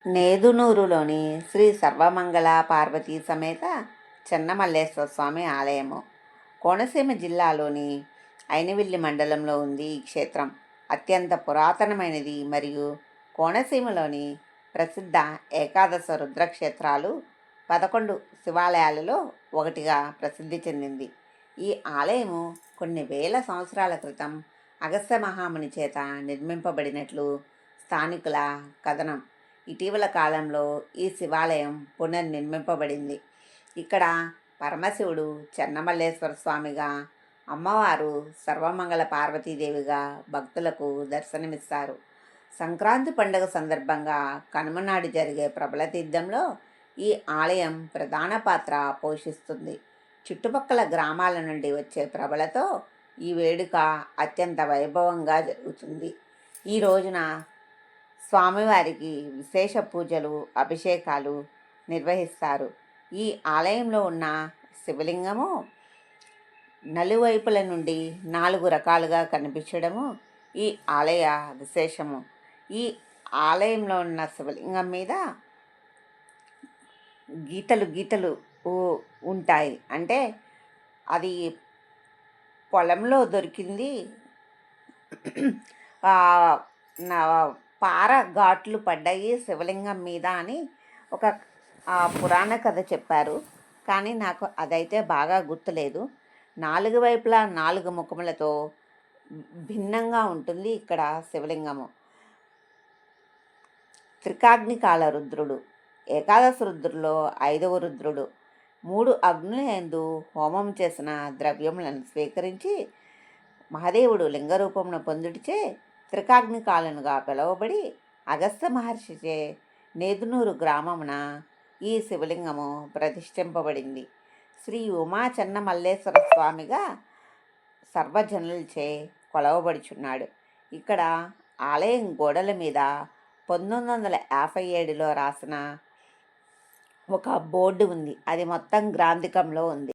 నేదునూరులోని శ్రీ సర్వమంగళ పార్వతీ సమేత చెన్నమల్లేశ్వర స్వామి ఆలయము కోనసీమ జిల్లాలోని అయినవిల్లి మండలంలో ఉంది. ఈ క్షేత్రం అత్యంత పురాతనమైనది మరియు కోనసీమలోని ప్రసిద్ధ ఏకాదశ రుద్రక్షేత్రాలు 11 శివాలయాలలో ఒకటిగా ప్రసిద్ధి చెందింది. ఈ ఆలయము కొన్ని వేల సంవత్సరాల క్రితం అగస్త్య మహాముని చేత నిర్మింపబడినట్లు స్థానికుల కథనం. ఇటీవల కాలంలో ఈ శివాలయం పునర్నిర్మింపబడింది. ఇక్కడ పరమశివుడు చెన్నమల్లేశ్వర స్వామిగా, అమ్మవారు సర్వమంగళ పార్వతీదేవిగా భక్తులకు దర్శనమిస్తారు. సంక్రాంతి పండుగ సందర్భంగా కనుమనాడు జరిగే ప్రబల తీర్థంలో ఈ ఆలయం ప్రధాన పాత్ర పోషిస్తుంది. చుట్టుపక్కల గ్రామాల నుండి వచ్చే ప్రబలతో ఈ వేడుక అత్యంత వైభవంగా జరుగుతుంది. ఈ రోజున స్వామివారికి విశేష పూజలు, అభిషేకాలు నిర్వహిస్తారు. ఈ ఆలయంలో ఉన్న శివలింగము నలువైపుల నుండి 4 రకాలుగా కనిపించడము ఈ ఆలయ విశేషము. ఈ ఆలయంలో ఉన్న శివలింగం మీద గీతలు ఉంటాయి. అంటే అది పొలంలో దొరికింది. పార ఘాట్లు పడ్డాయి శివలింగం మీద అని ఒక పురాణ కథ చెప్పారు. కానీ నాకు అదైతే బాగా గుర్తులేదు. 4 వైపులా 4 ముఖములతో భిన్నంగా ఉంటుంది ఇక్కడ శివలింగము. త్రికాగ్నికాల రుద్రుడు, ఏకాదశ రుద్రుల్లో 5వ రుద్రుడు. 3 అగ్నుల యందు హోమం చేసిన ద్రవ్యములను స్వీకరించి మహాదేవుడు లింగరూపమును పొందుటిచే త్రికాగ్నికాలనుగా పిలువబడి అగస్త్య మహర్షిచే నేదునూరు గ్రామమున ఈ శివలింగము ప్రతిష్ఠింపబడింది. శ్రీ ఉమా చెన్నమల్లేశ్వర స్వామిగా సర్వజనులచే కొలవబడుచున్నాడు. ఇక్కడ ఆలయం గోడల మీద 1957లో రాసిన ఒక బోర్డు ఉంది. అది మొత్తం గ్రాంధికంలో ఉంది.